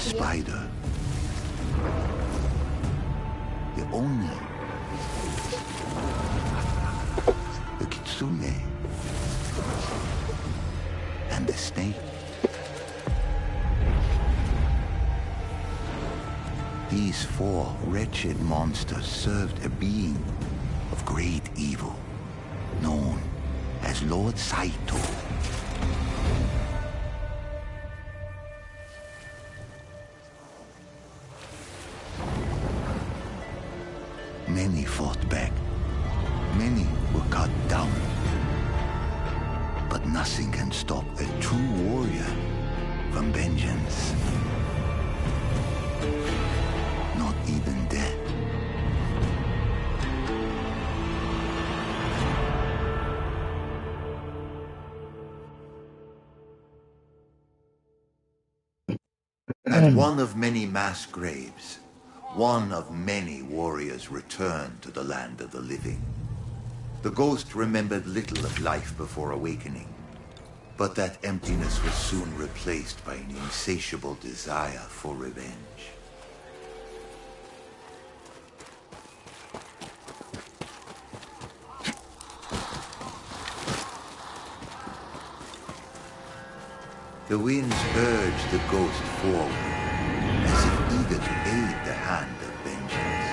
spider. The oni. The kitsune. And the snake. These four wretched monsters served a being of great evil, known as Lord Saito. Many fought back. Many were cut down. But nothing can stop a true warrior from vengeance. Not even death. At one of many mass graves, one of many warriors returned to the land of the living. The ghost remembered little of life before awakening, but that emptiness was soon replaced by an insatiable desire for revenge. The winds urged the ghost forward, as if eager to aid the hand of vengeance.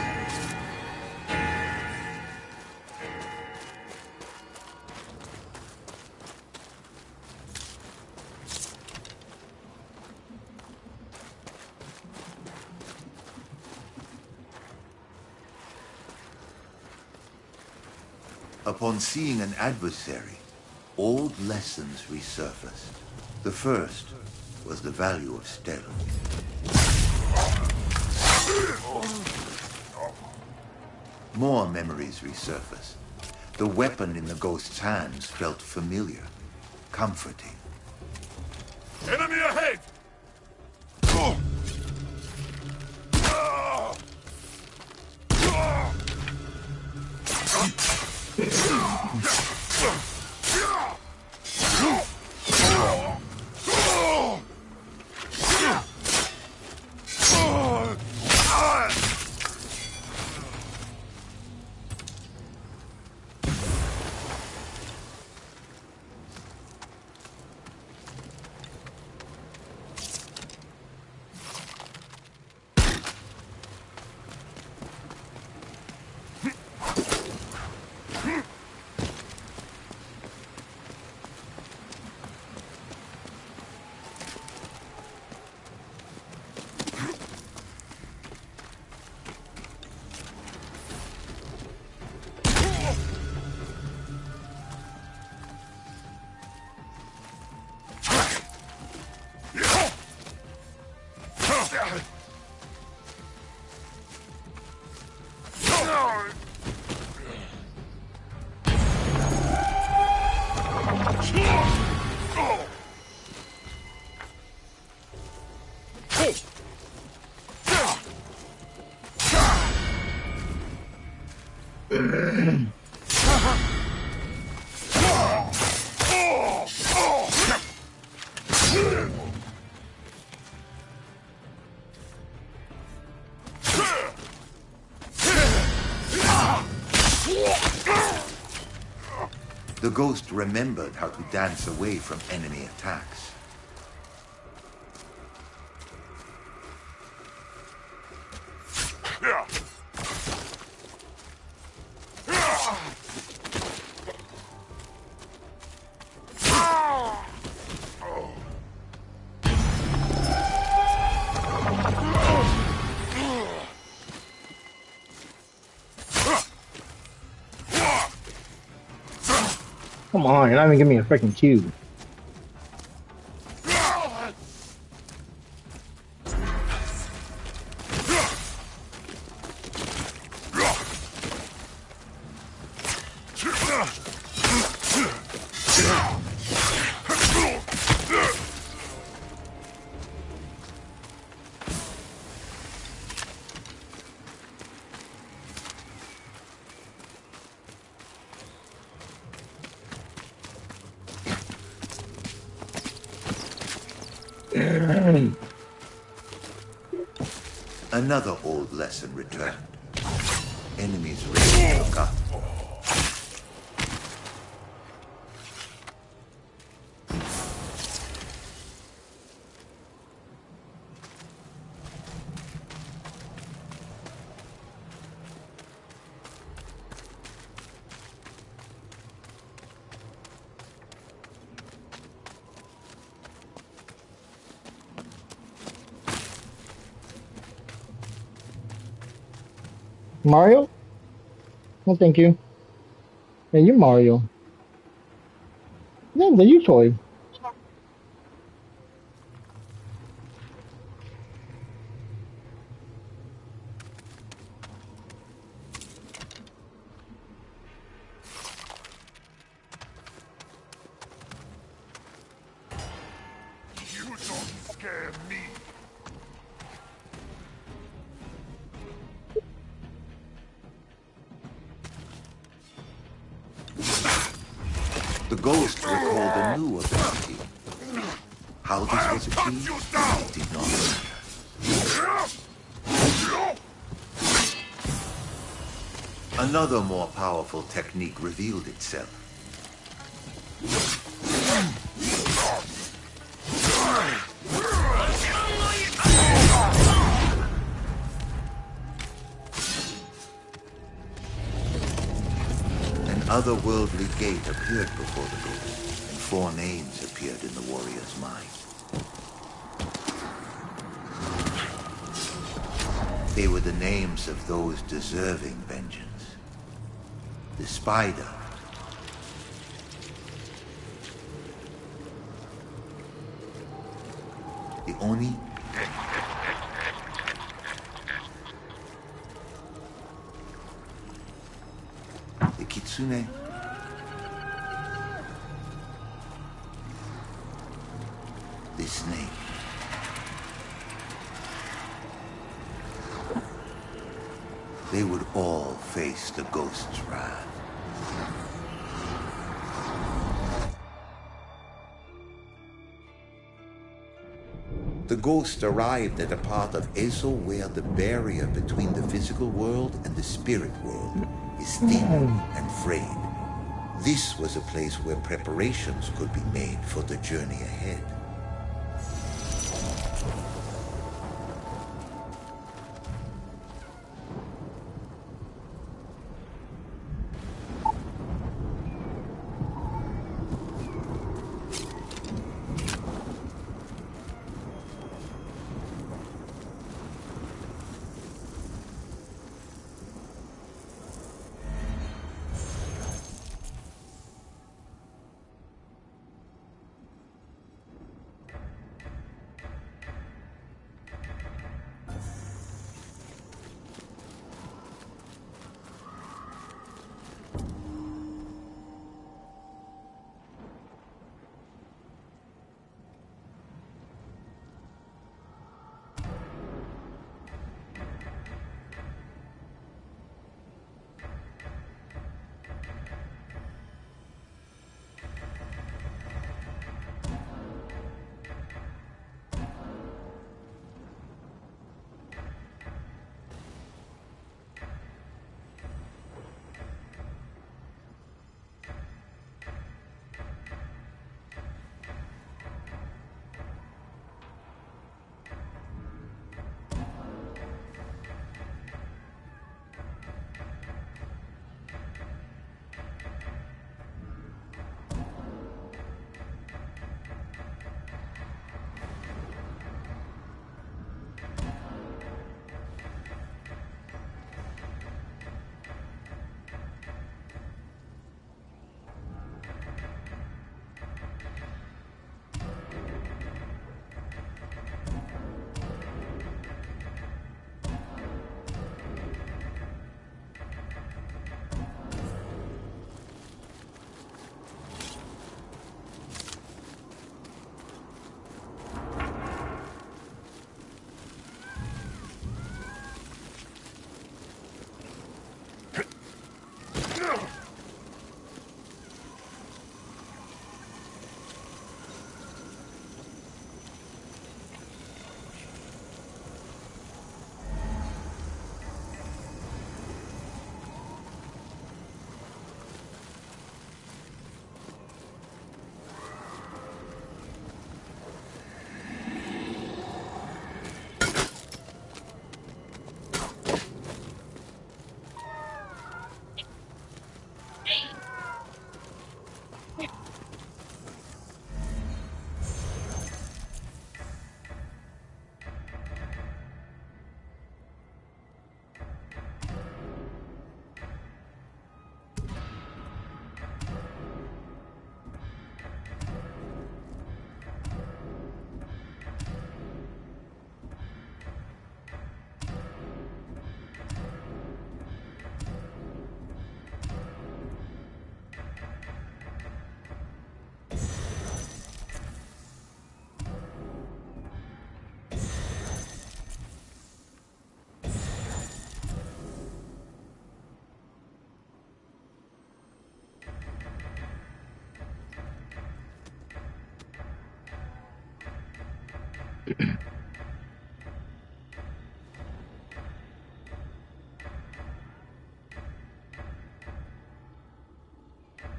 Upon seeing an adversary, old lessons resurfaced. The first was the value of stealth. More memories resurfaced. The weapon in the ghost's hands felt familiar, comforting. Enemy ahead! The ghost remembered how to dance away from enemy attacks. Come on, you're not even giving me a freaking cube. Another old lesson returned. Enemies rarely forgot. Mario? No, thank you. Yeah, you Mario. Yeah, the Yotei. You don't scare me. The ghost recalled a new ability. How this I'll was cut achieved you down. did not matter. Another more powerful technique revealed itself. An otherworldly gate appeared before the ghost, and four names appeared in the warrior's mind. They were the names of those deserving vengeance. The spider, the oni, the kitsune, the snake. They would all face the ghost's wrath. The ghost arrived at a part of Eso where the barrier between the physical world and the spirit world is thin and frayed. This was a place where preparations could be made for the journey ahead.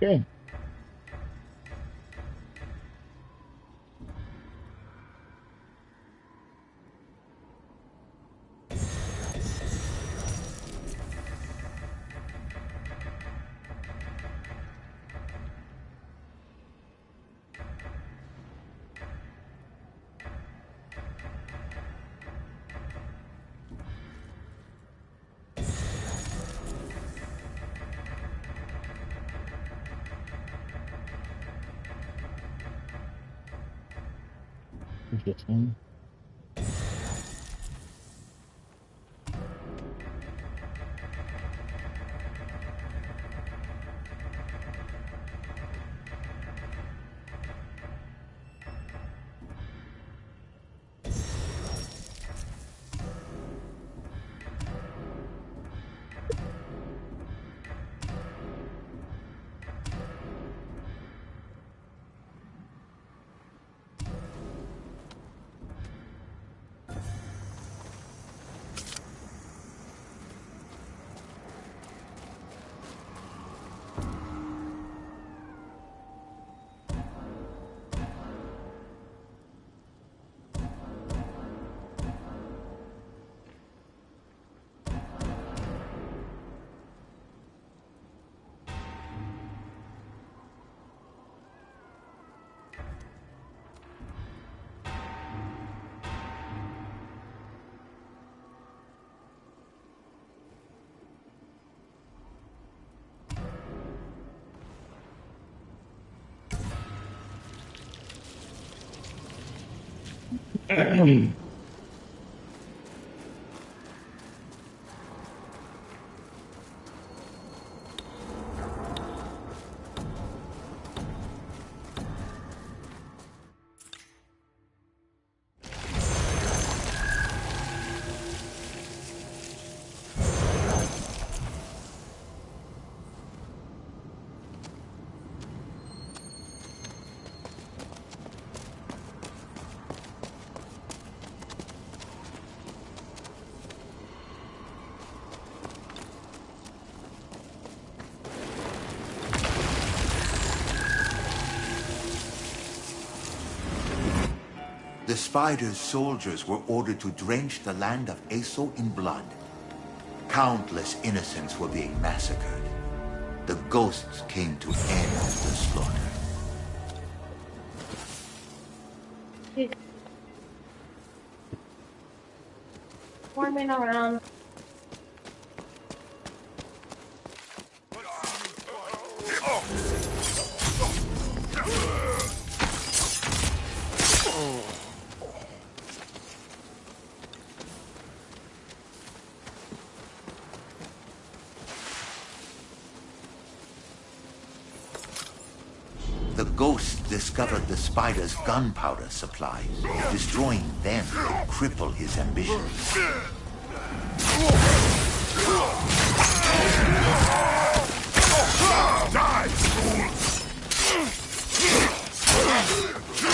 Okay. Interesting. The spider's soldiers were ordered to drench the land of Eso in blood. Countless innocents were being massacred. The ghosts came to end the slaughter. Swarming around. The ghosts discovered the spider's gunpowder supplies. Destroying them would cripple his ambitions.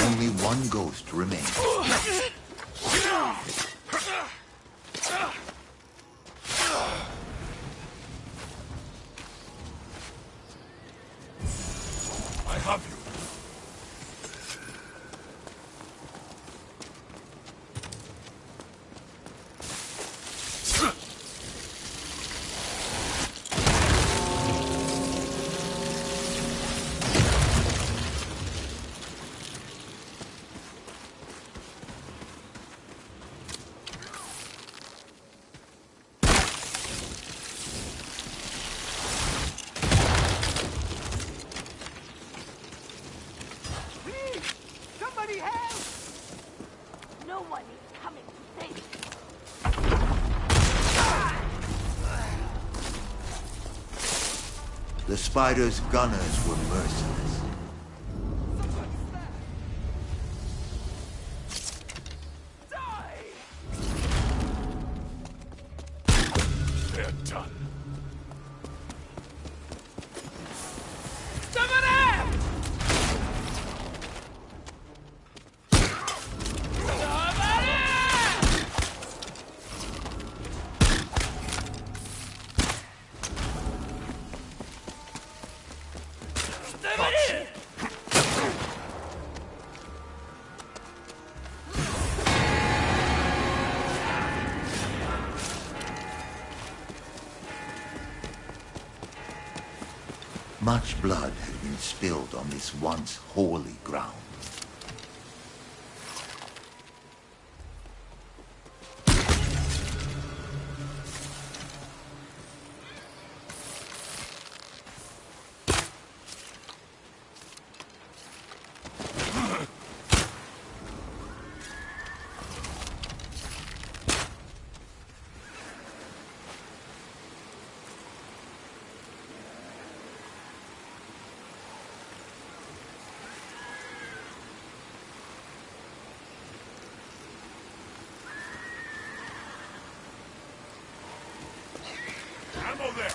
Only one ghost remained. I have you. No one is coming to save you. The spider's gunners were merciless. They're done. Much blood had been spilled on this once holy ground. Ammo there!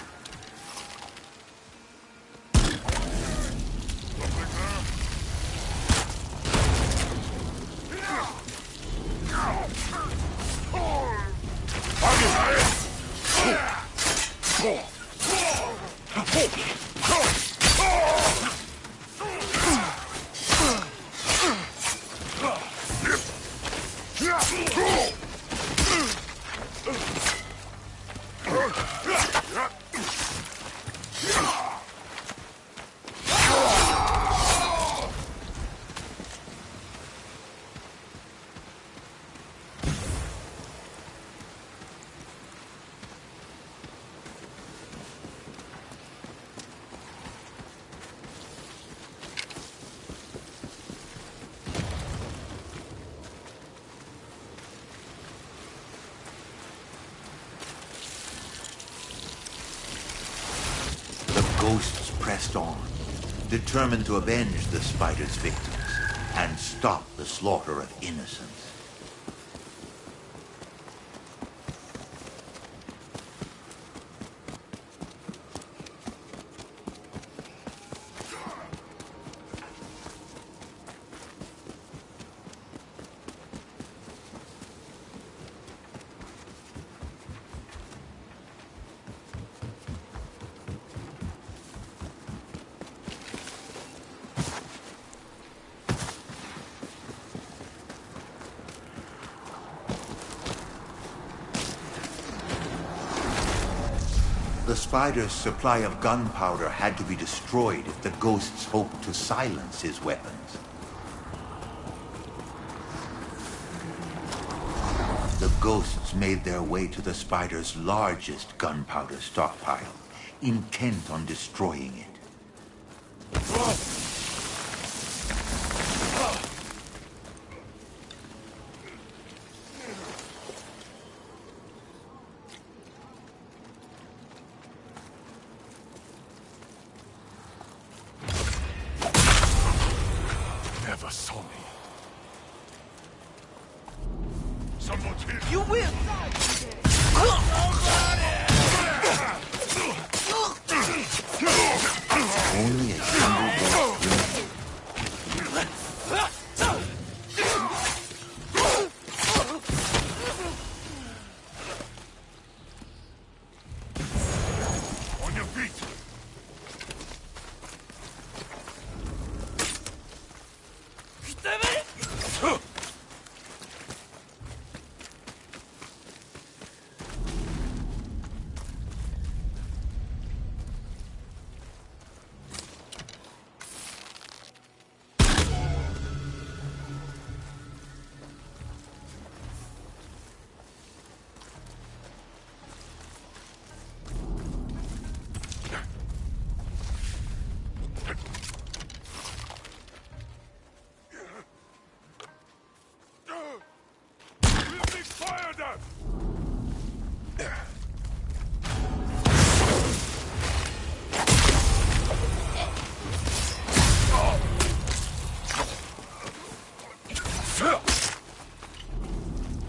Ghosts pressed on, determined to avenge the spider's victims and stop the slaughter of innocents. The spider's supply of gunpowder had to be destroyed if the ghosts hoped to silence his weapons. The ghosts made their way to the spider's largest gunpowder stockpile, intent on destroying it. Never saw me. Someone's here. You will! Only a single ghost remained. On your feet. Fire them!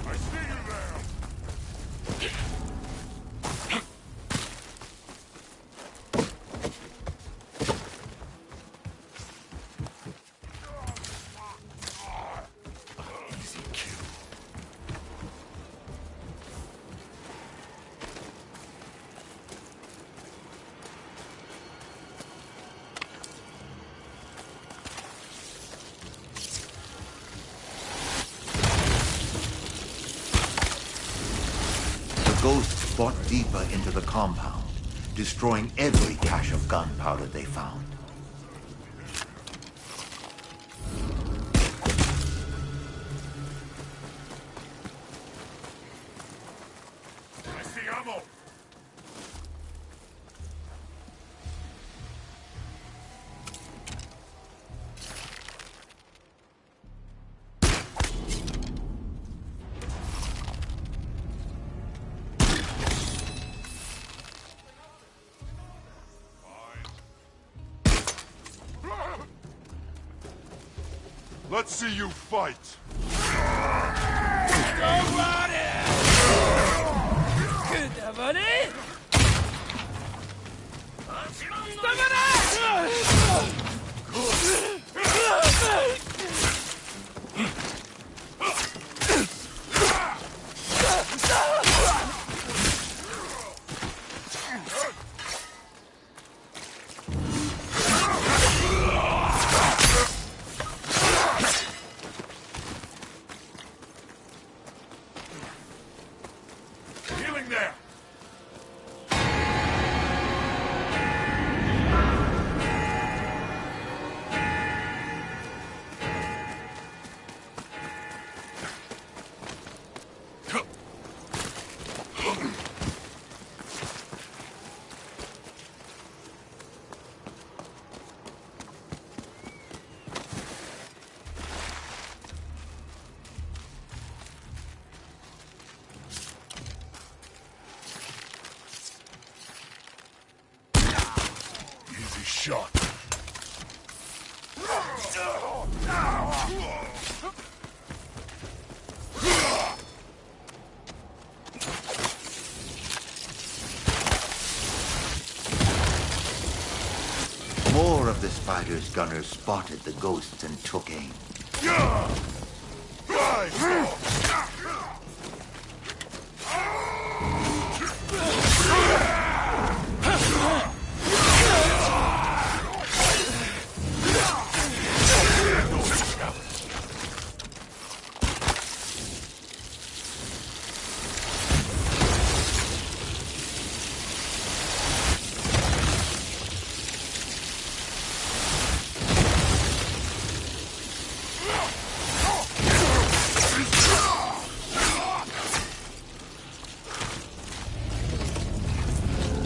I see you there! Easy kill. The ghosts fought deeper into the compound, destroying every cache of gunpowder they found. I see ammo! Let's see you fight! Healing there! Easy shot. More of the spider's gunners spotted the ghosts and took aim.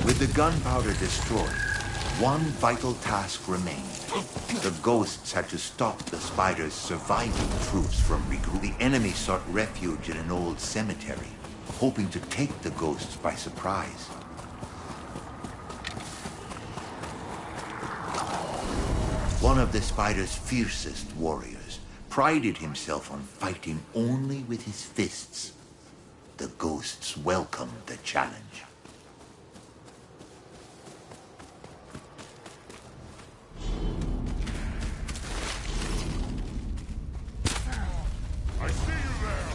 With the gunpowder destroyed, one vital task remained. The ghosts had to stop the spider's surviving troops from regrouping. The enemy sought refuge in an old cemetery, hoping to take the ghosts by surprise. One of the spider's fiercest warriors prided himself on fighting only with his fists. The ghosts welcomed the challenge. I see you there!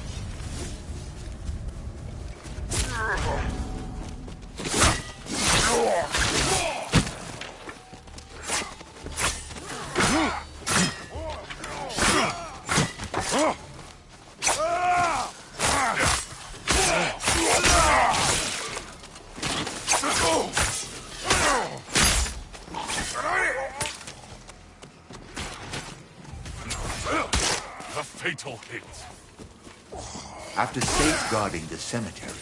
A fatal hit. After safeguarding the cemetery,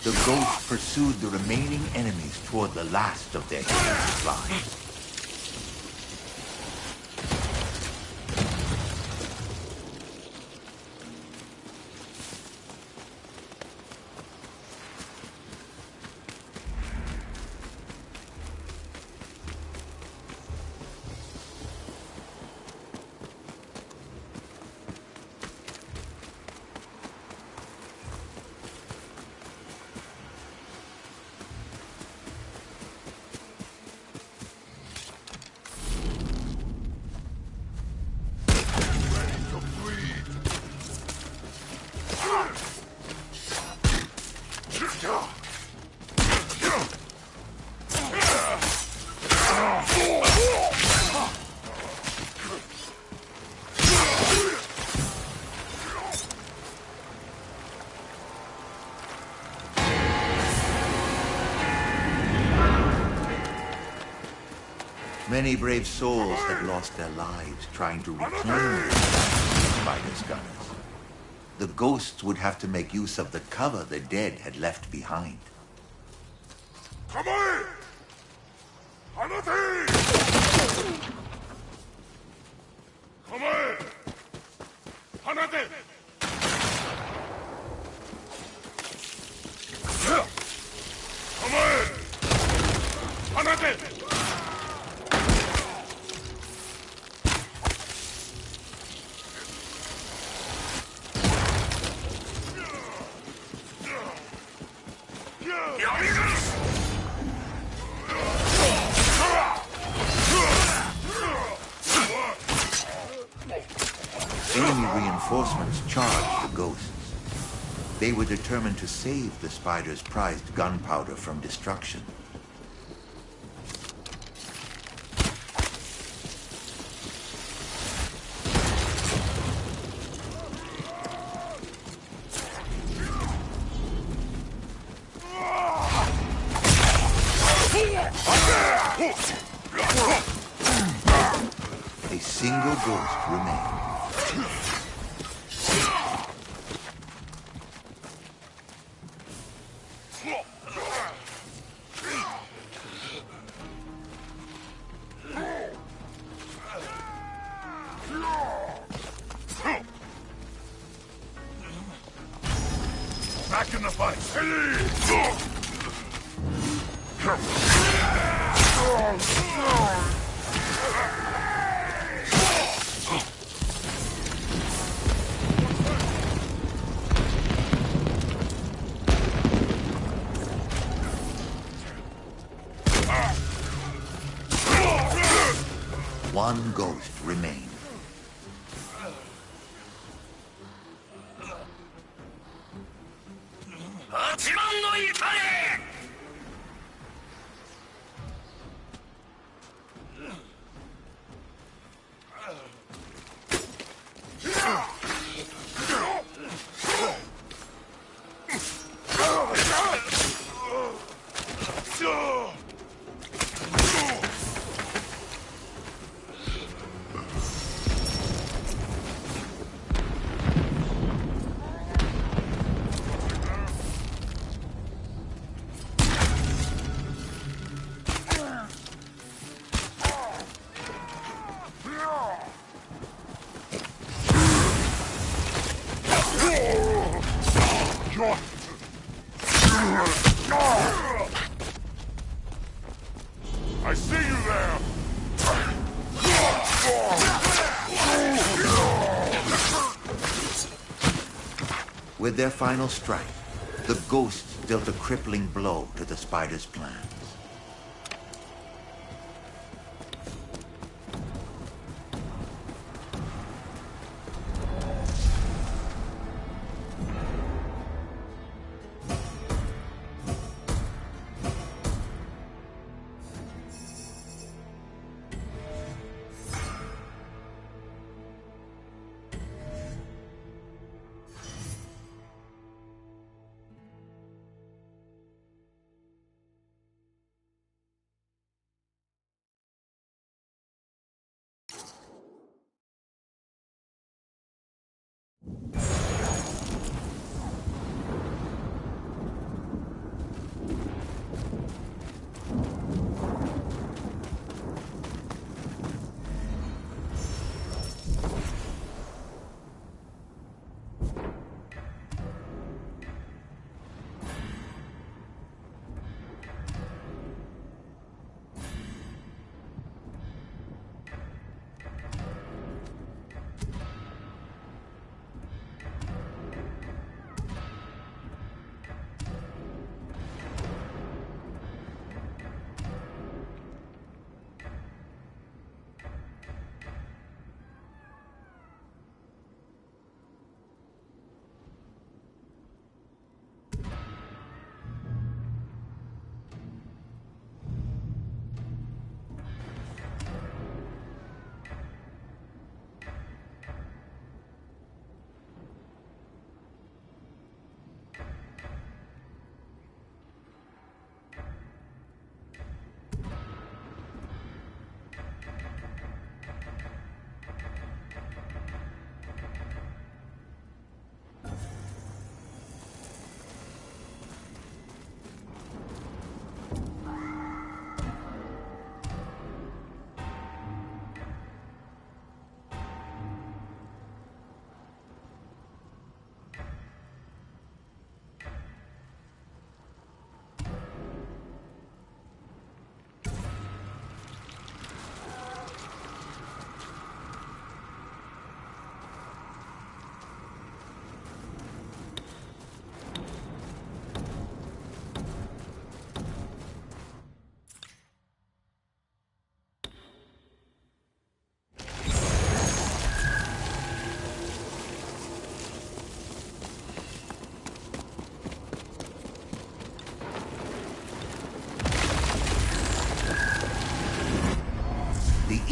the ghosts pursued the remaining enemies toward the last of their killing supplies. Many brave souls had lost their lives trying to reclaim the Spider's gunners. The ghosts would have to make use of the cover the dead had left behind. Come on! Yotei! Come on! Yotei! Come on! Yotei! Enemy reinforcements charged the ghosts. They were determined to save the Spider's prized gunpowder from destruction. A single ghost remained. Back in the fight! One ghost remained. I see you there! With their final strike, the ghosts dealt a crippling blow to the Spider's plans.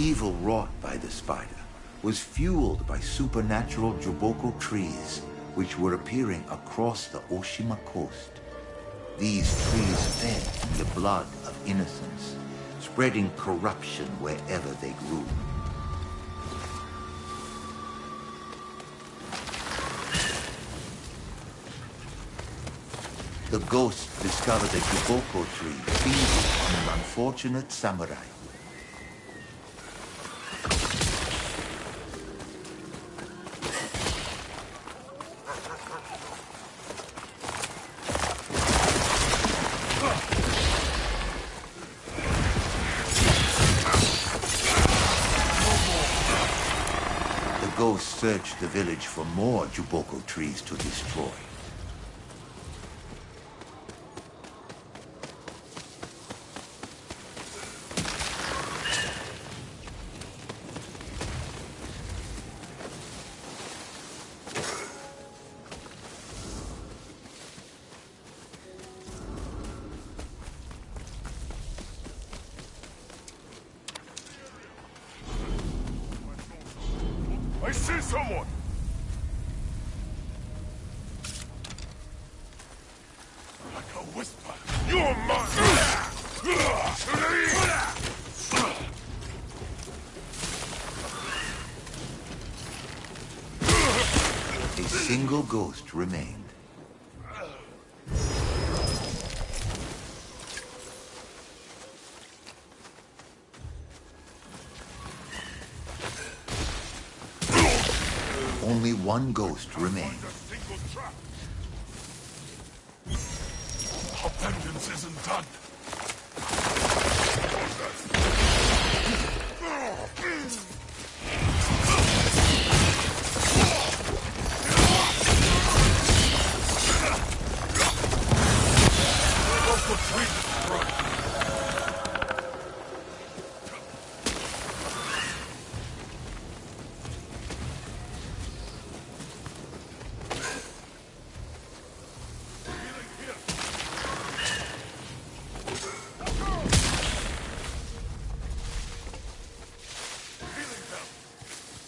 evil wrought by the spider was fueled by supernatural Juboko trees, which were appearing across the Oshima coast. These trees fed from the blood of innocence, spreading corruption wherever they grew. The ghost discovered a Juboko tree feeding on an unfortunate samurai. The ghost searched the village for more Juboko trees to destroy. I see someone! Like a whisper. You're mine! A single ghost remained. Only one ghost remained. A single trap. Our vengeance isn't done. Local tree destroyed.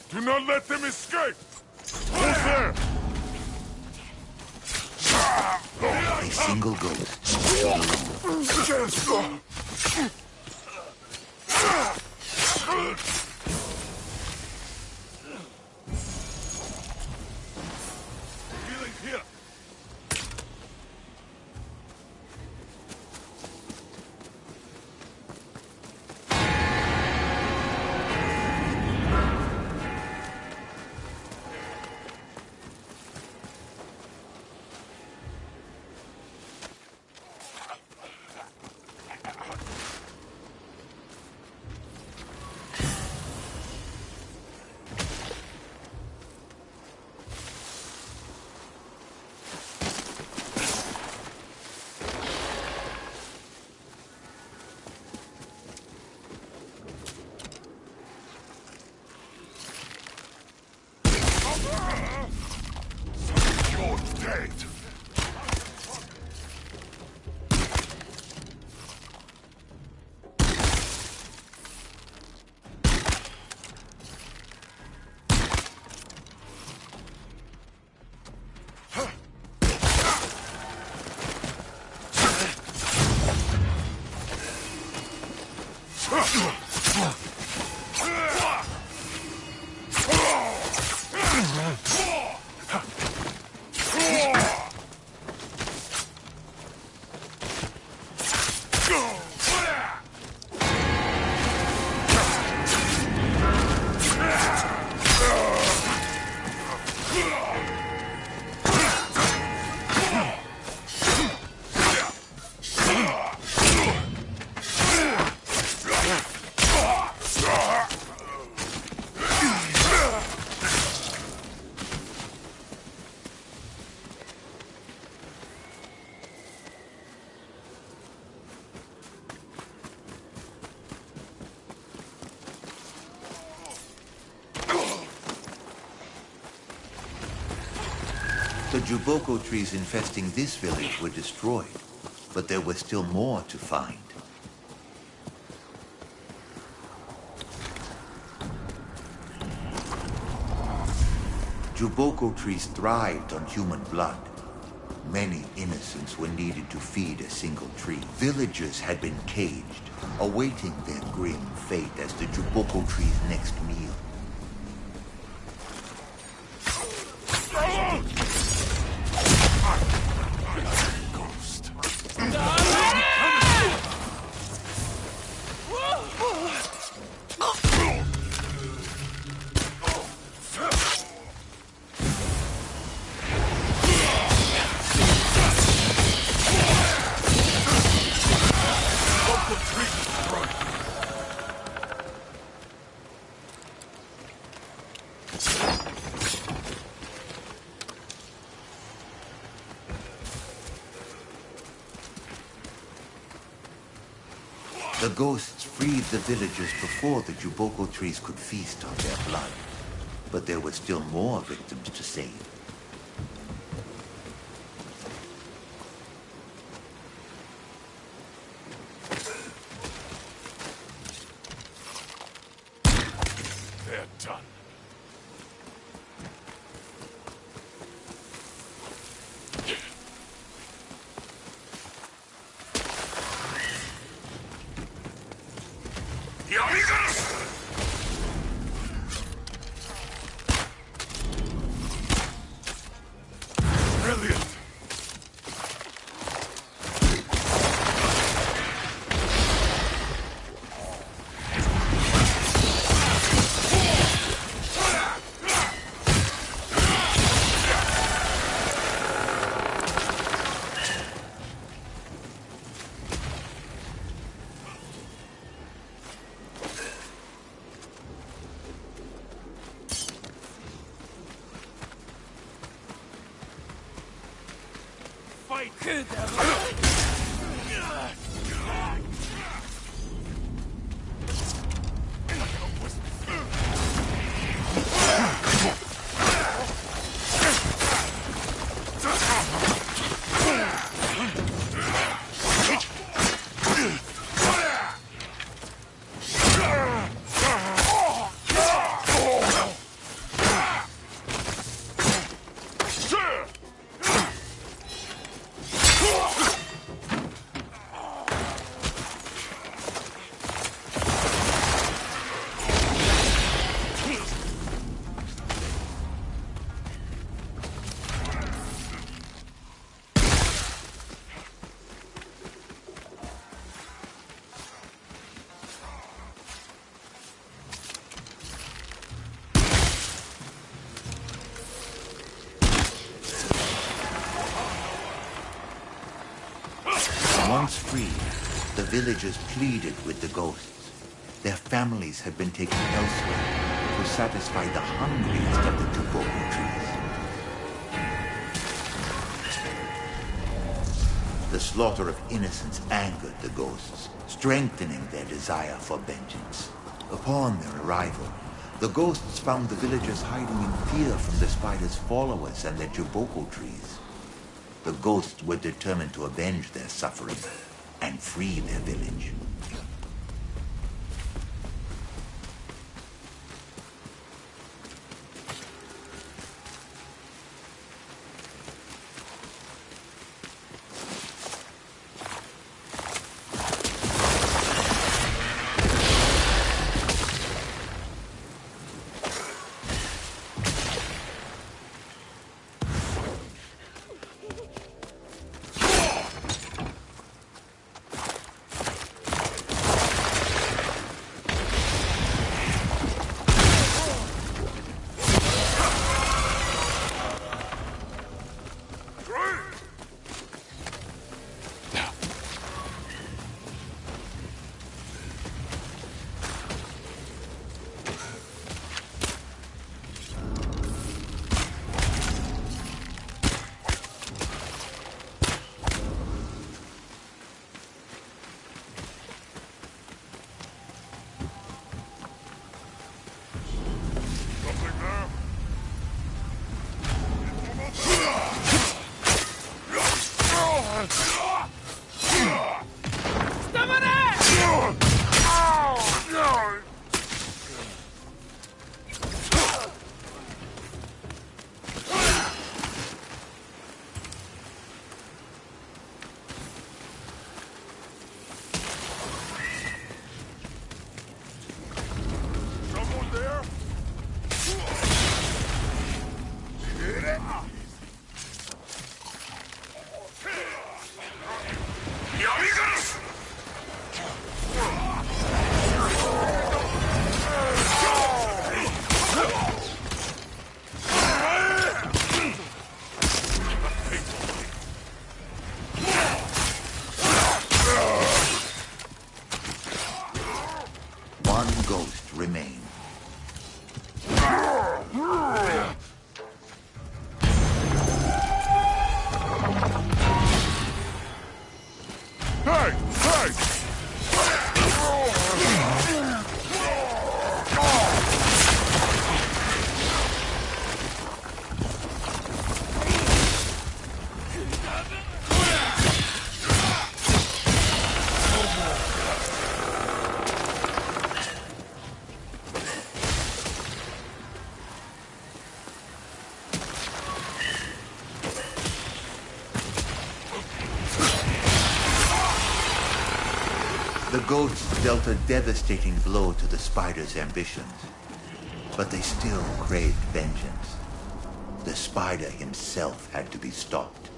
Do not let them escape! Who's there? A single ghost stood alone. Healing here. You're dead. The Juboko trees infesting this village were destroyed, but there were still more to find. Juboko trees thrived on human blood. Many innocents were needed to feed a single tree. Villagers had been caged, awaiting their grim fate as the Juboko tree's next meal. The ghosts freed the villagers before the Juboko trees could feast on their blood. But there were still more victims to save. They're done. Brilliant! Once freed, the villagers pleaded with the ghosts. Their families had been taken elsewhere to satisfy the hungriest of the Juboko trees. The slaughter of innocents angered the ghosts, strengthening their desire for vengeance. Upon their arrival, the ghosts found the villagers hiding in fear from the spider's followers and their Juboko trees. The ghosts were determined to avenge their suffering and free their village. The ghosts dealt a devastating blow to the spider's ambitions, but they still craved vengeance. The spider himself had to be stopped.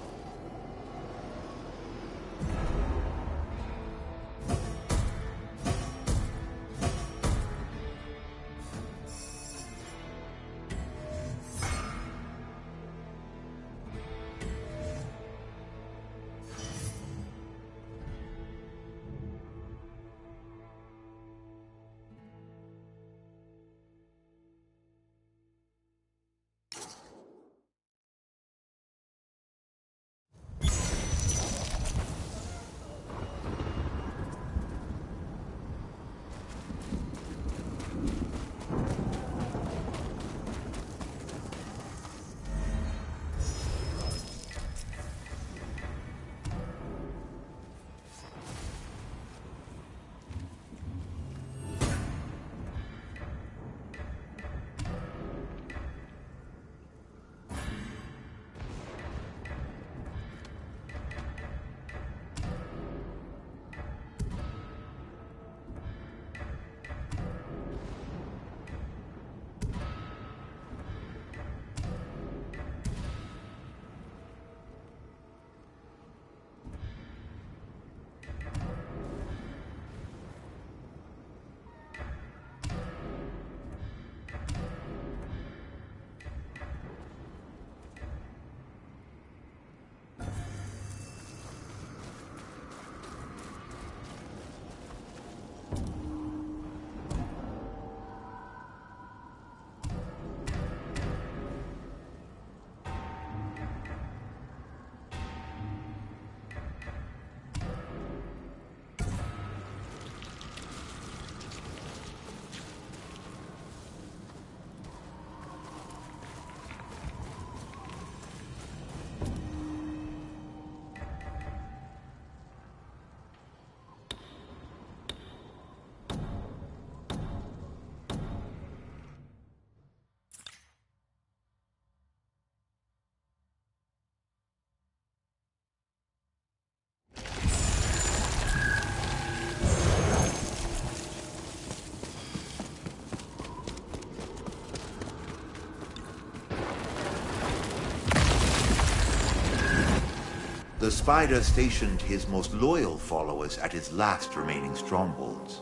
The spider stationed his most loyal followers at his last remaining strongholds.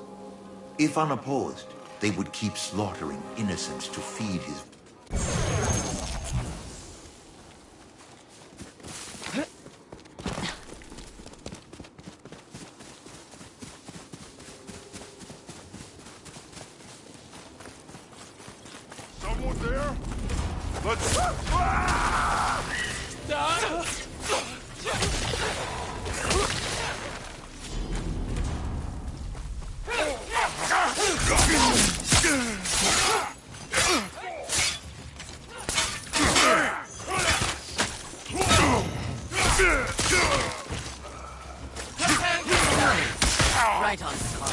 If unopposed, they would keep slaughtering innocents to feed his... Someone there? Let's... Right on spot.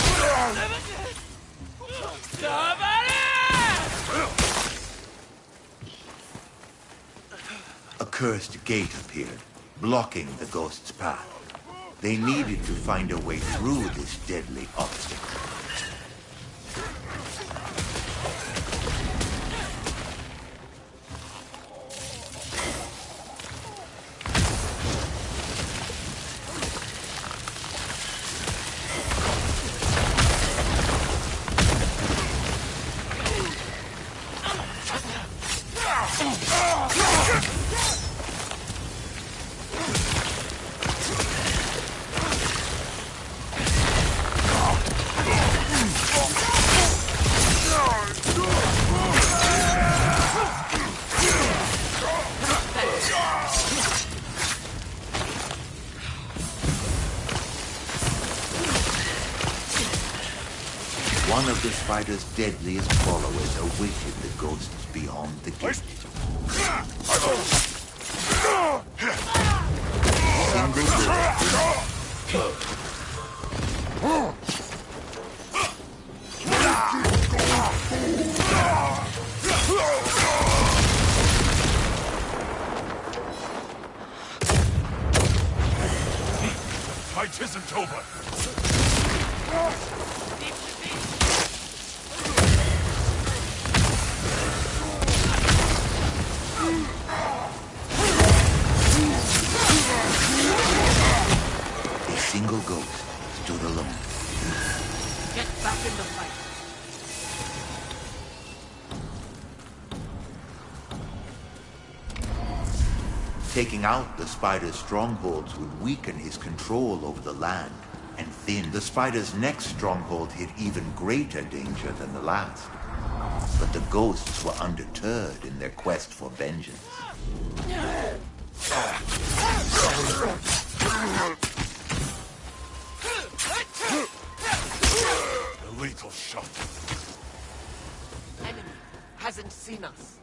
A cursed gate appeared, blocking the ghost's path. They needed to find a way through this deadly obstacle. One of the spider's deadliest followers awaited the ghosts beyond the gate. Fight isn't over. A single ghost stood alone. Get back in the fight. Taking out the spider's strongholds would weaken his control over the land and thin the spider's next stronghold hid even greater danger than the last. But the ghosts were undeterred in their quest for vengeance. A lethal shot. Enemy hasn't seen us.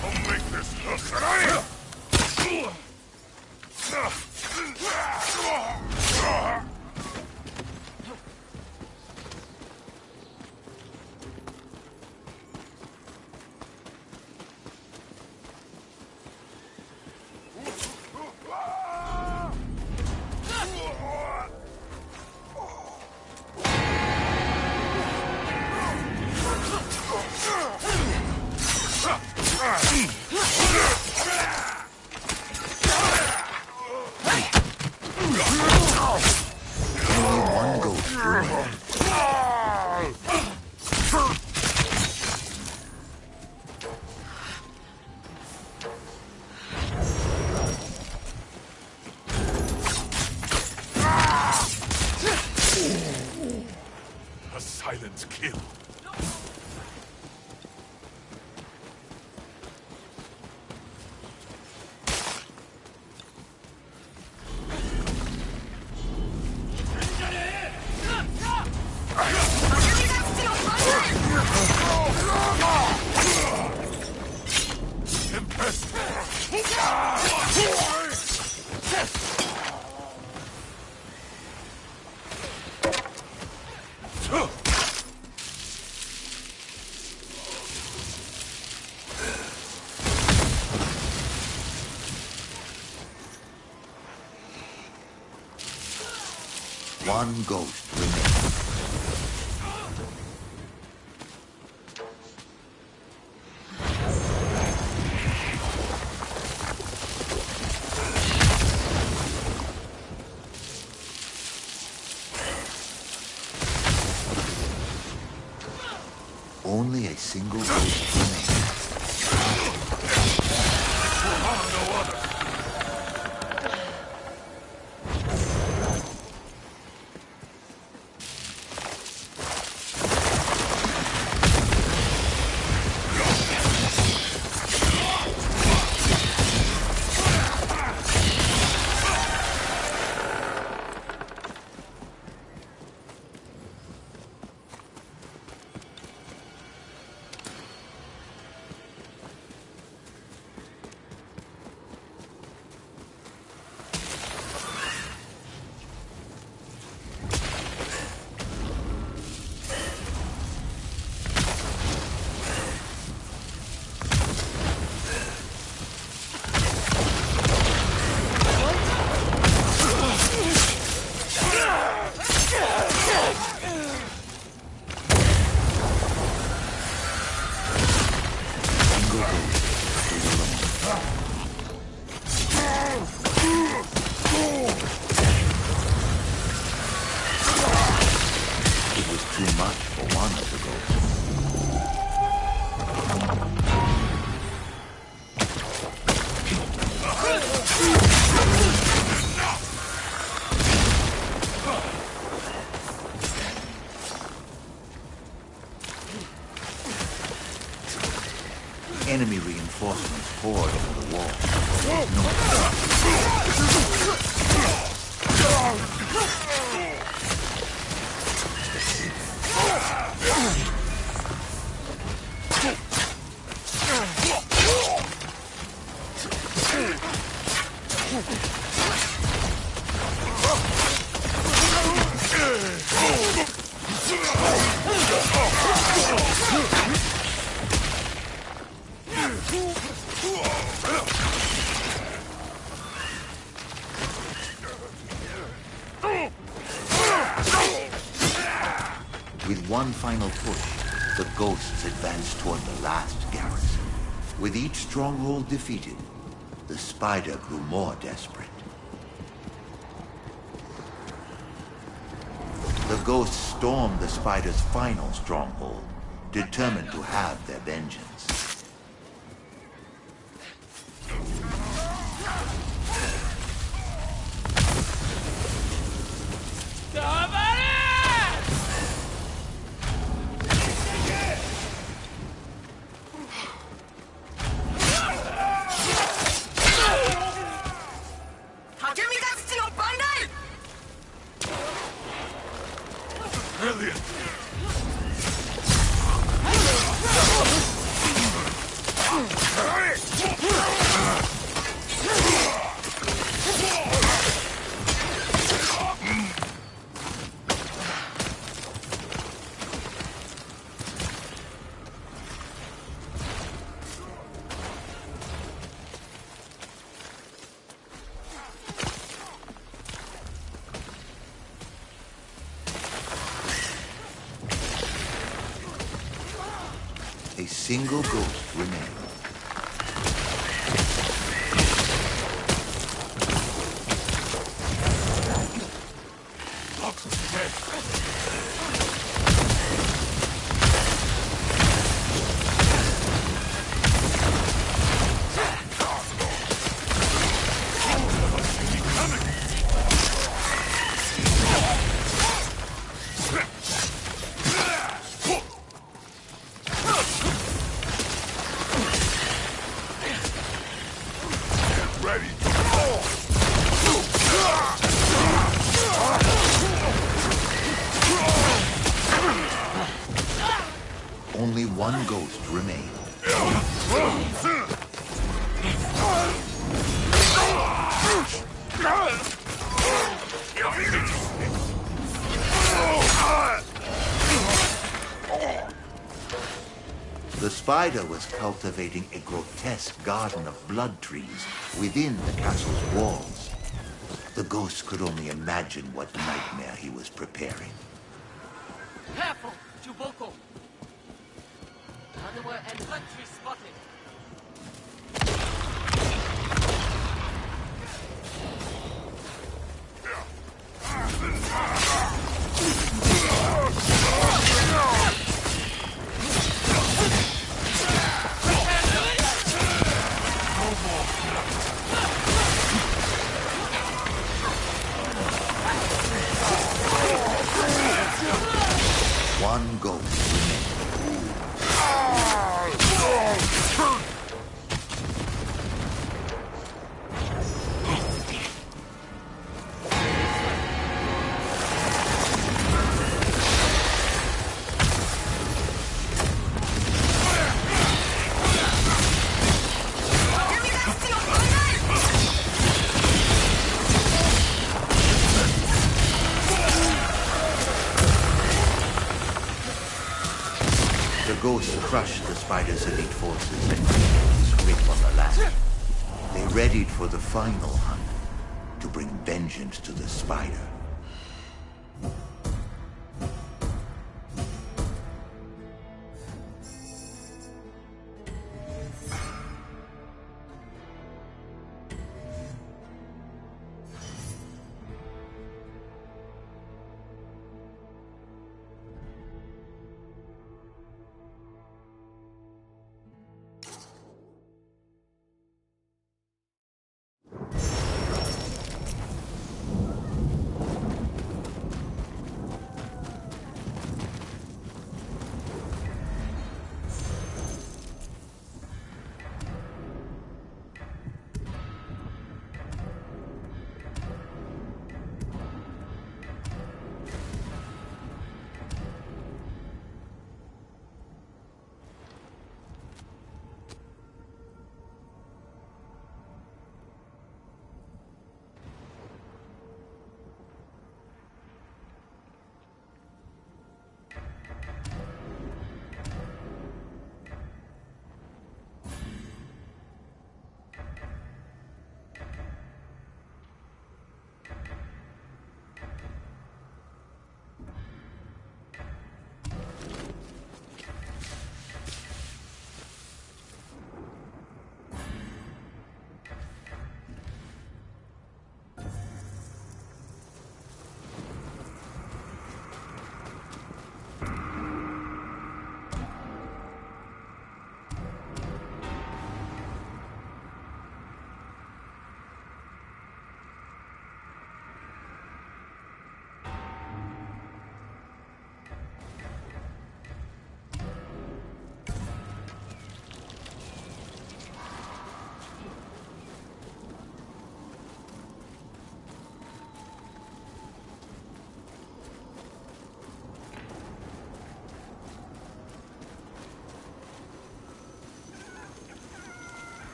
I'll make this hurt. Only one ghost remained. A silent kill. One ghost remained. Only a single ghost remained. Enemy reinforcements poured over the wall. With one final push, the ghosts advanced toward the last garrison. With each stronghold defeated, the spider grew more desperate. The ghosts stormed the spider's final stronghold, determined to have their vengeance. Brilliant! A single ghost remained. Only one ghost remained. The spider was cultivating a grotesque garden of blood trees within the castle's walls. The ghost could only imagine what nightmare he was preparing. Careful, Chuboko! Underwear and country spotted. One ghost remained. The ghosts crushed the spider's elite forces and tightened his grip on the land. They readied for the final hunt to bring vengeance to the spider.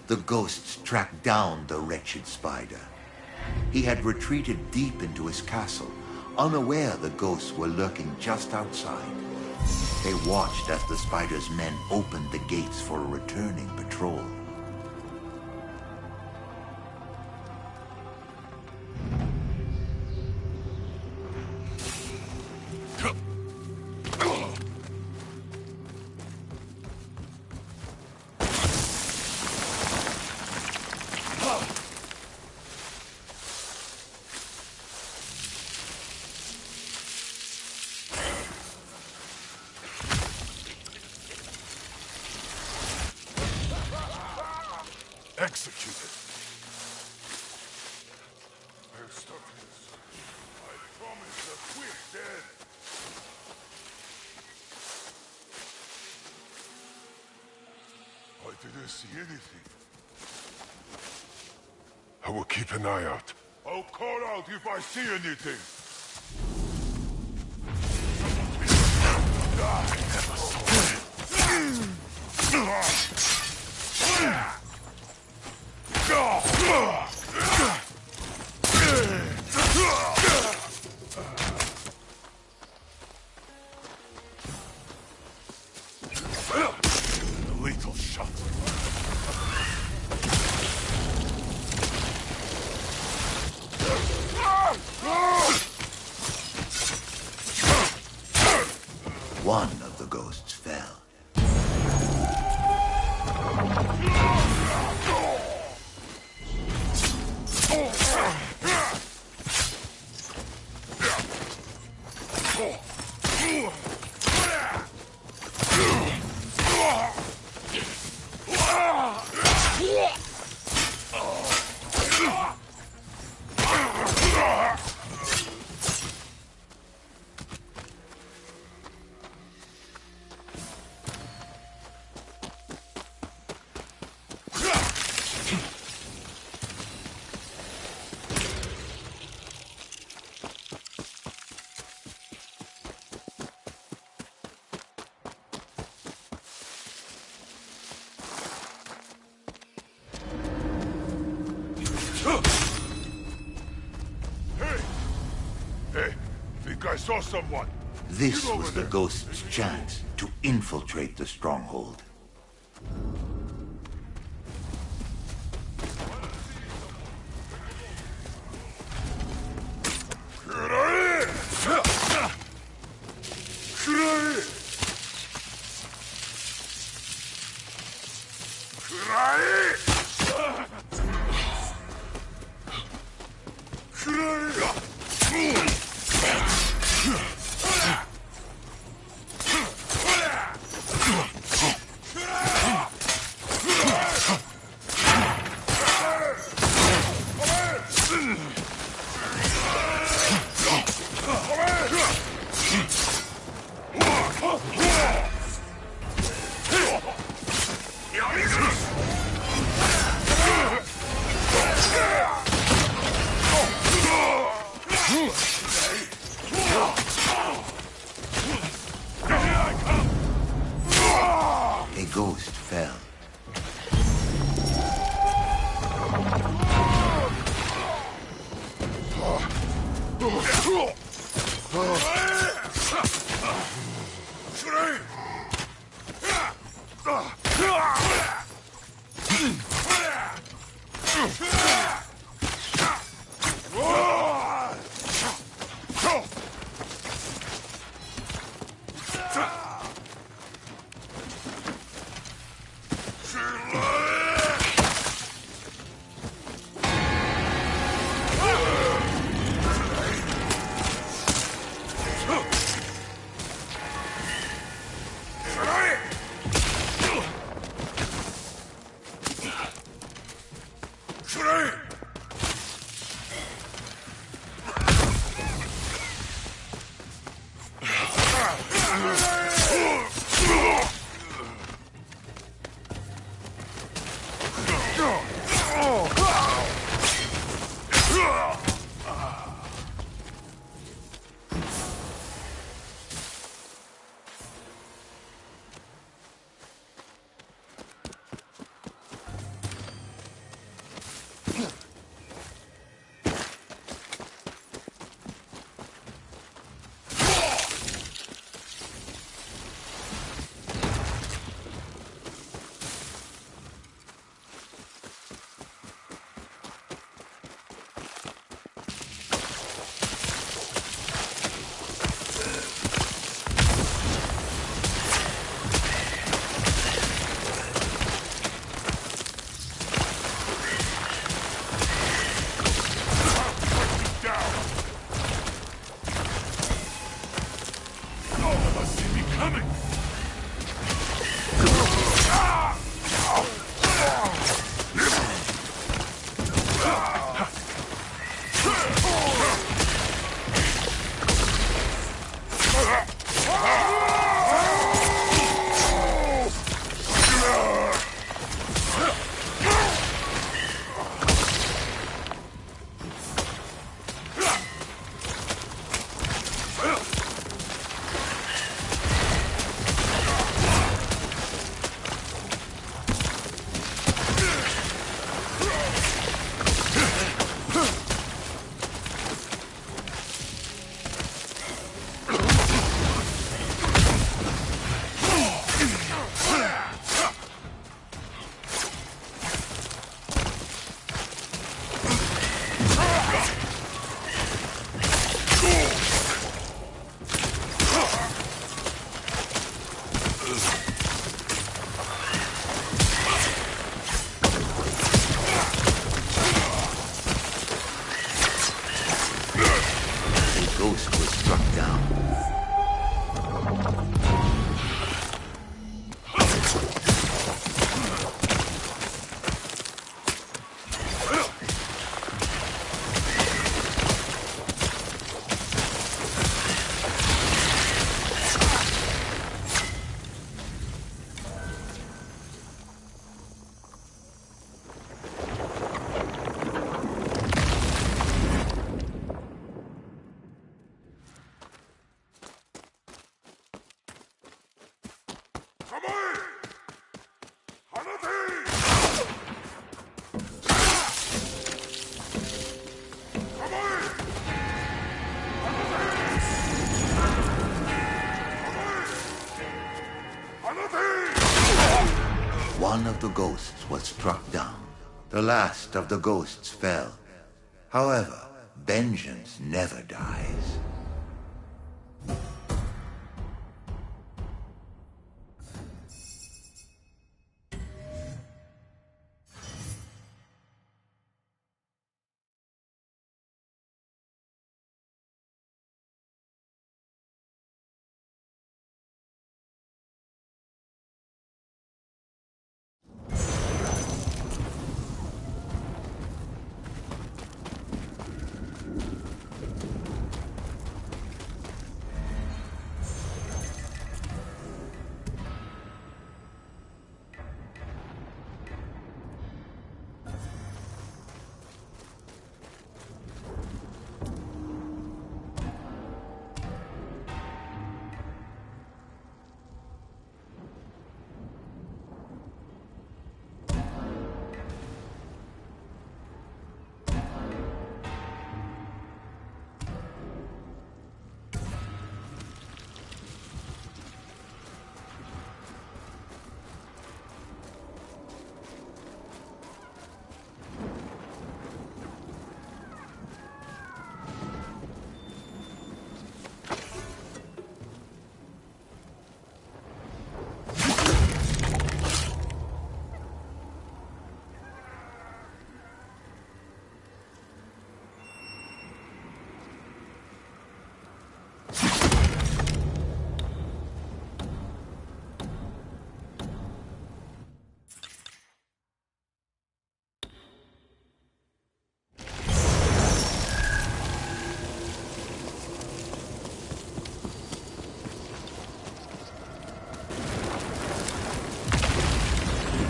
the ghosts tracked down the wretched spider. He had retreated deep into his castle, unaware the ghosts were lurking just outside. They watched as the spider's men opened the gates for a returning patrol. Executed. Aristocles, I promise a quick death. I didn't see anything. I will keep an eye out. I'll call out if I see anything. I never saw it. A lethal shot. One of the ghosts fell. Hey, think I saw someone. This Get over was the there. ghost's chance to infiltrate the stronghold. A ghost fell. ghost was struck down. One of the ghosts was struck down. The last of the ghosts fell. However, vengeance never dies.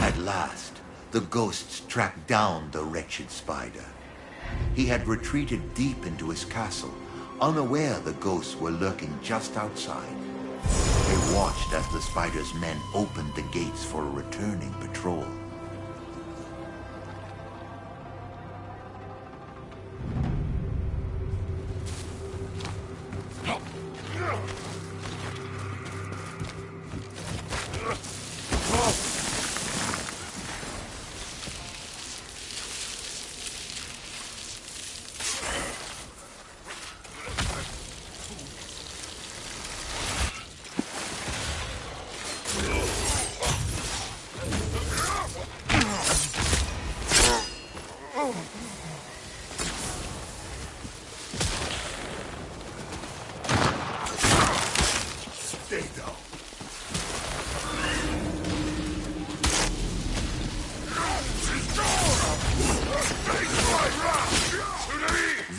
At last, the ghosts tracked down the wretched spider. He had retreated deep into his castle, unaware the ghosts were lurking just outside. They watched as the spider's men opened the gates for a returning patrol.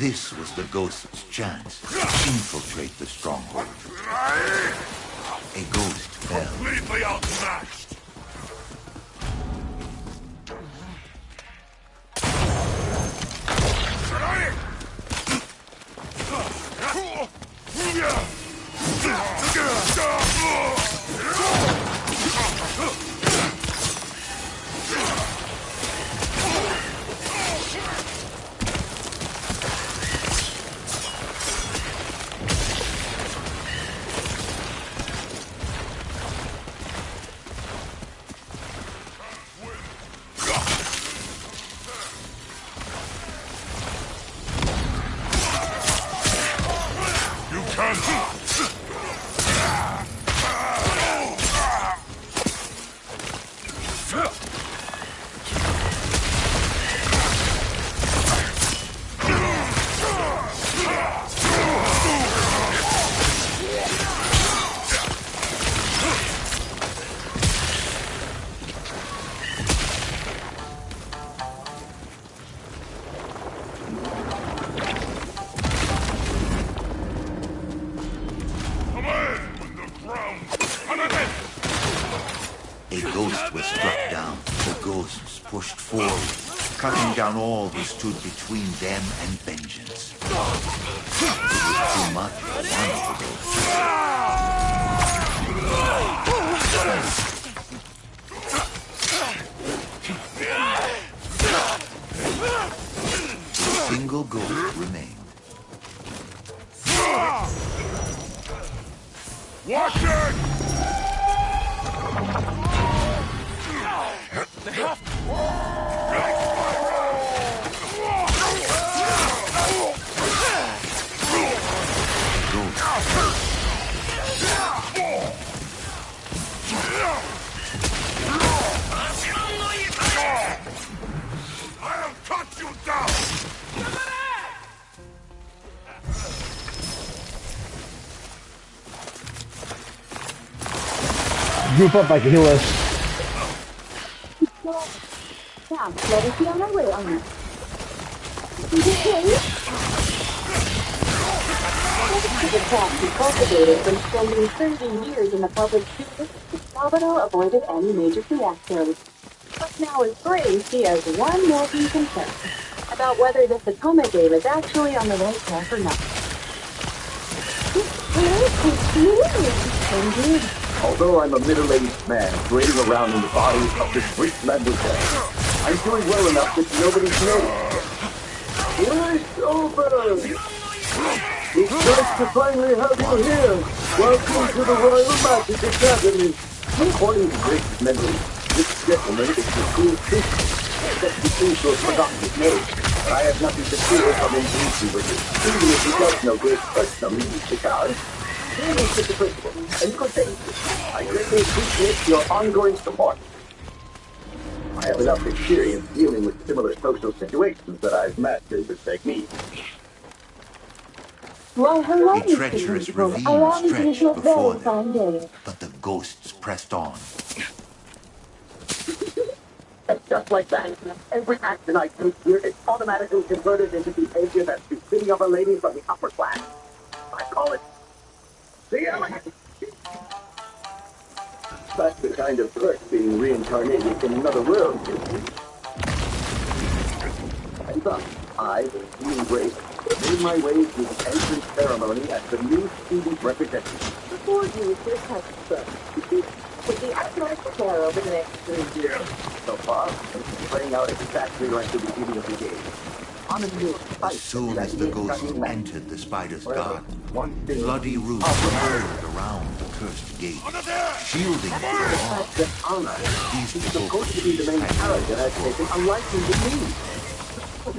This was the ghost's chance to infiltrate the stronghold. A ghost fell. Completely outmatched! pushed forward, cutting down all who stood between them and vengeance. It was too much for one of the ghosts. A single ghost remained. Watch it! I'll cut you down! Group up like healers. Yeah, let us be on our way, Arnie. The cat he cultivated from spending 30 years in the public sphere, Salvador avoided any major fiascos. But now as brave, he has one nagging concern about whether the Fatoma game is actually on the right track or not. Indeed. Although I'm a middle-aged man parading around in the body of this great mademoiselle, I'm doing well enough that nobody's noticed. It's over! It's nice to finally have you here! Welcome to the Royal Magic Academy! According to Grace's memory, this gentleman is the cool priest, except he seems to have forgotten his name, but I have nothing to fear from engaging with him, even if he does know Grace personally, because he is the principal, and good thing. I greatly appreciate your ongoing support. I have enough experience dealing with similar social situations that I've mastered this technique. Well, hello, A treacherous Mr. ravine Allow me to stretched wish you a before very fine day. but the ghosts pressed on. And just like that, every action I take here is automatically converted into behavior that's befitting of a lady from the upper class. I call it the elegant. That's the kind of perk being reincarnated in another world. And thus, I, being Grace, made my way through the entrance ceremony as the new student representative. Before you, here's how to start. With the utmost care over the next 3 years. So far, it's playing out exactly like the beginning of the game. On a new As soon as the ghosts entered the spider's garden, one thing bloody roots whirled around the cursed gate, shielding it from all. the honor. These He's people supposed to be the main character has taken a liking to me.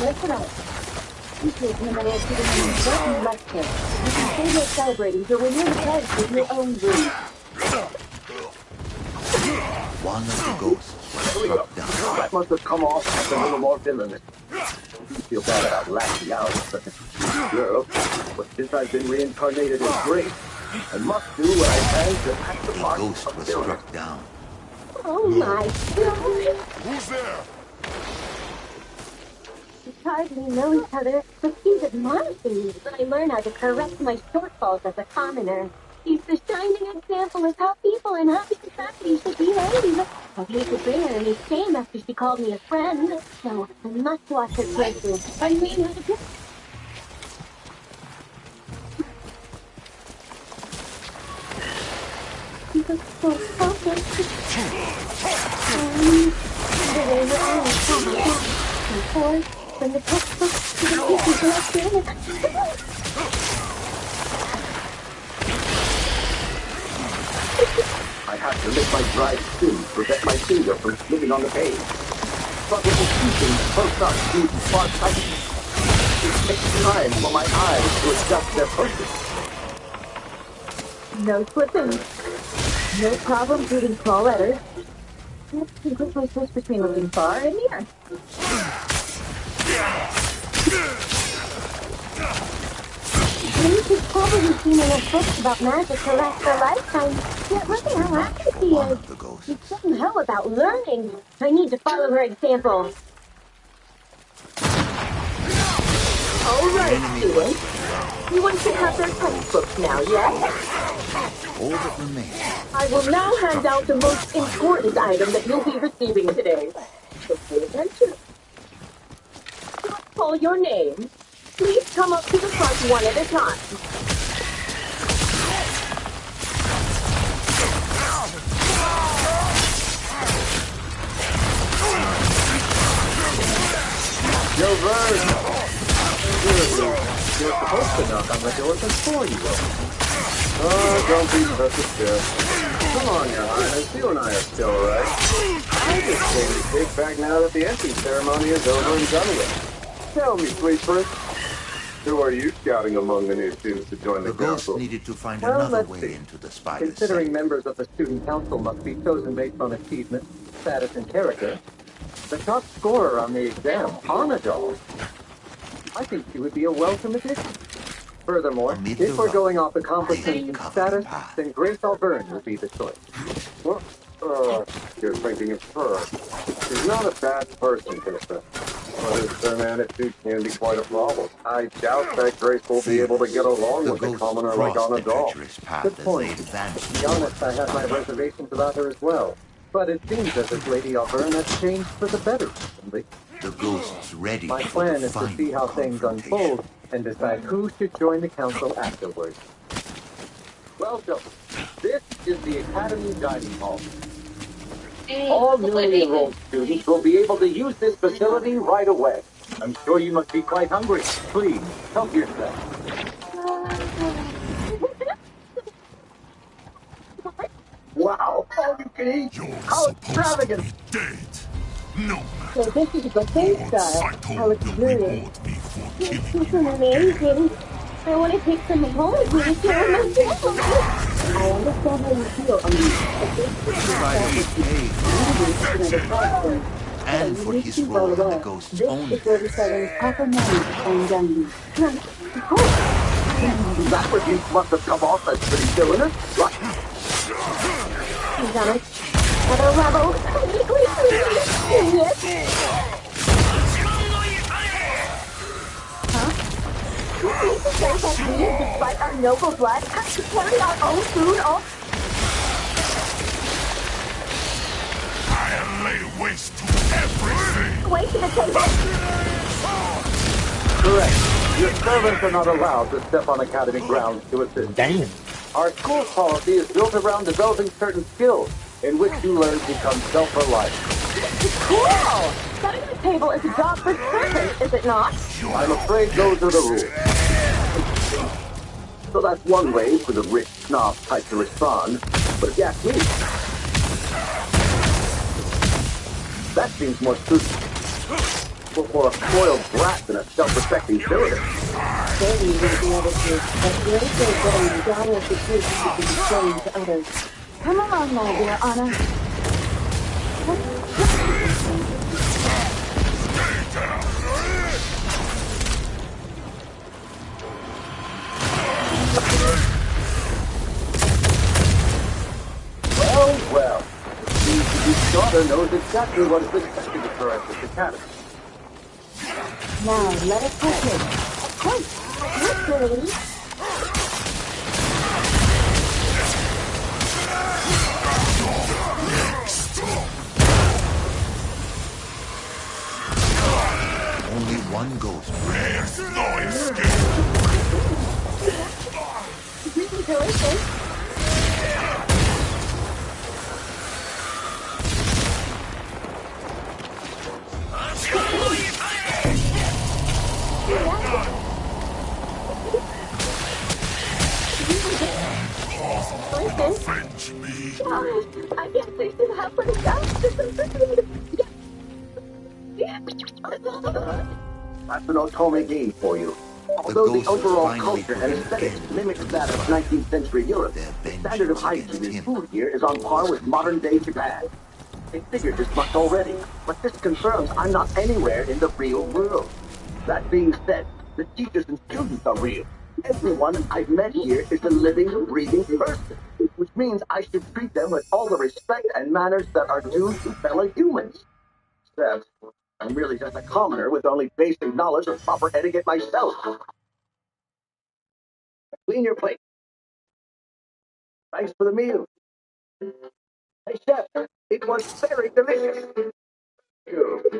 Listen up. This is when I ask you to be important lecture. You can stay there celebrating till when you're the head with your own room. One of the ghosts was struck down. That must have come off as a little more villainous. I feel bad about lashing out, but girl, but since I've been reincarnated as Grace, I must do what I can to act the A part ghost of was villain. struck down. Oh my God. Who's there? We hardly know each other, but he's admonishing me when I learn how to correct my shortfalls as a commoner. He's the shining example of how people in happy society should behave. I hate to bring her any shame after she called me a friend, so I must watch her closely and learn how to get... He was so focused. The way that I was talking back and forth from the textbook to the pieces collection. I have to lick my dried skin to prevent my finger from slipping on the page. But with the teaching close up to far sighted, it takes time for my eyes to adjust their focus. No slipping. No problem reading small letters. Let's quickly switch between looking far and near. Grace has probably seen enough books about magic to last a lifetime. Yet look at how active he One is. of the ghosts. She's saying hell about learning. I need to follow her example. All right, Enemy students. was drowned. Everyone should have their textbooks now, yes? All that remains. I will now hand out the most important item that you'll be receiving today. So pay attention. I'll call your name. Please come up to the front one at a time. Yotei! Seriously, you're supposed to knock on the door before you open. Oh, don't be such a jerk. Come on, Your Highness, you and I are still alright. I just came to kick back now that the entry ceremony is over and done with. Tell me, sweet prince, who are you scouting among the new students to join the The ghost council? needed to find Well, another let's way see. into the spider's Considering cell. members of the student council must be chosen based on achievement, status, and character, the top scorer on the exam, Armadale, I think she would be a welcome addition. Furthermore, Amid if the we're going rock, off accomplishments and covered status, path. then Grace Alverne would be the choice. Well, you're thinking of her. She's not a bad person, Kissa. But her stern attitude can be quite a problem. I doubt that Grace will be able to get along The with a ghost commoner like crossed the Armadale. treacherous path Good as point. they advanced To be toward honest, I the have my spider. reservations about her as well. But it seems as if Lady Alverne has changed for the better recently. The ghost's ready My for plan the is to final see how things confrontation. unfold and decide who should join the council afterwards. Welcome. This is the Academy Dining Hall. All newly enrolled students will be able to use this facility right away. I'm sure you must be quite hungry. Please, help yourself. Wow, all you can eat. You're How supposed to extravagant. be dead. No So matter. this is a buffet Lord style. Saito How will luxurious. reward me for killing This you is again. amazing. I want to take some home with me to share with my family. I understand how you feel on these. Friday paid and for his role in the ghost's own This is where we defense. start in proper manners and done. That rebuke must have come off as pretty villainous. Right. He's on it. Another level. Genius. Despite our noble blood, have to carry our own food all. I'll lay waste to everything. Way to the table. Correct. Your servants are not allowed to step on academy grounds to assist. Damn. Our school policy is built around developing certain skills in which you learn to become self-reliant. Cool. Setting the table is a job for servants, is it not? I'm afraid those are the rules. So that's one way for the rich snob type to respond. But if you ask me, that seems more suitable for a spoiled brat than a self-respecting villain. Then you will be able to expect very good that I'm the daughter of the truth to be shown to others. Come along now, dear Anna. Well. Each daughter knows exactly what is expected of her at this academy. Now, let us partake. Of course. Yes, lady. Only one ghost. There's no escape. Really delicious. Avenge me. I guess they should have put it down to some That's an otome game for you. Although the ghosts overall finally culture and put an aesthetics end to mimics the that of fight. 19th century Europe, Their the standard of vengeance hygiene against and him food here is on par with modern-day Japan. They figured this much already, but this confirms I'm not anywhere in the real world. That being said, the teachers and students are real. Everyone I've met here is a living, breathing person, which means I should treat them with all the respect and manners that are due to fellow humans. Except, I'm really just a commoner with only basic knowledge of proper etiquette myself. Clean your plate. Thanks for the meal. Hey, chef, it was very delicious.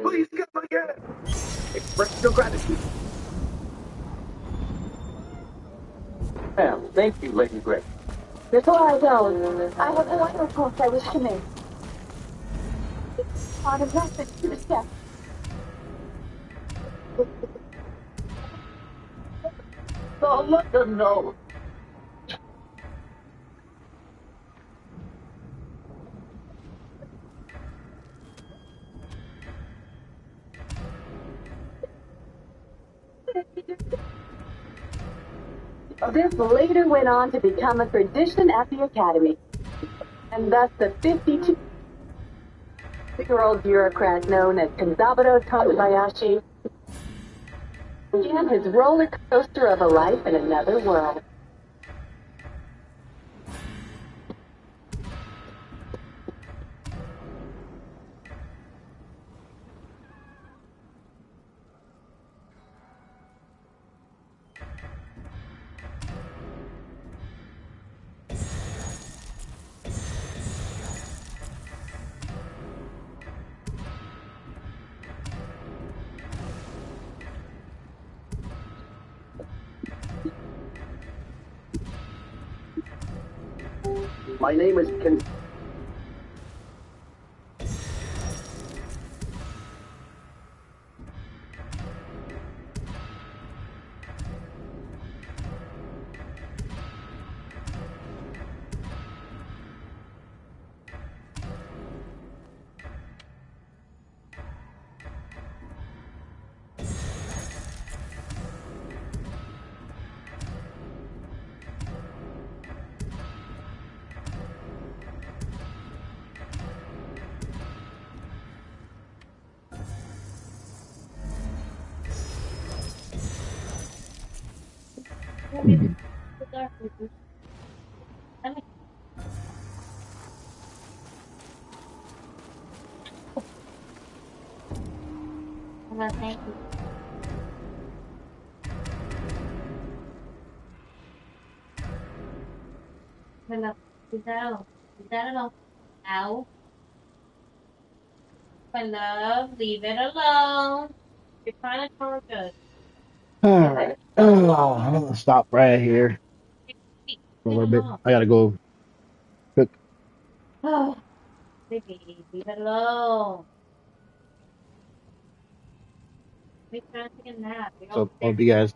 Please come again. Express your gratitude. Ma'am, thank you, Lady Grace. Before I go, I have one request I wish to make. On a message to the chef. So let them know. This later went on to become a tradition at the Academy. And thus the 52-year-old bureaucrat known as Kanzaburo Tomobayashi began his roller coaster of a life in another world. My name is Ken. Well, thank you. Well, leave that alone. Leave that alone. Ow. My love, leave it alone. You're trying to tell her good. All right. Oh, I'm gonna stop right here Leave for a it little bit. alone. I gotta go cook. Oh, baby, leave it alone. We're trying to take a nap. We're all So very hope you guys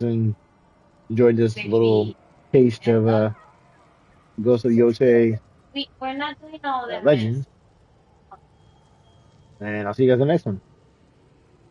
enjoyed this little taste of Ghost of Yotei we're not doing all that, man. Legends, and I'll see you guys in the next one.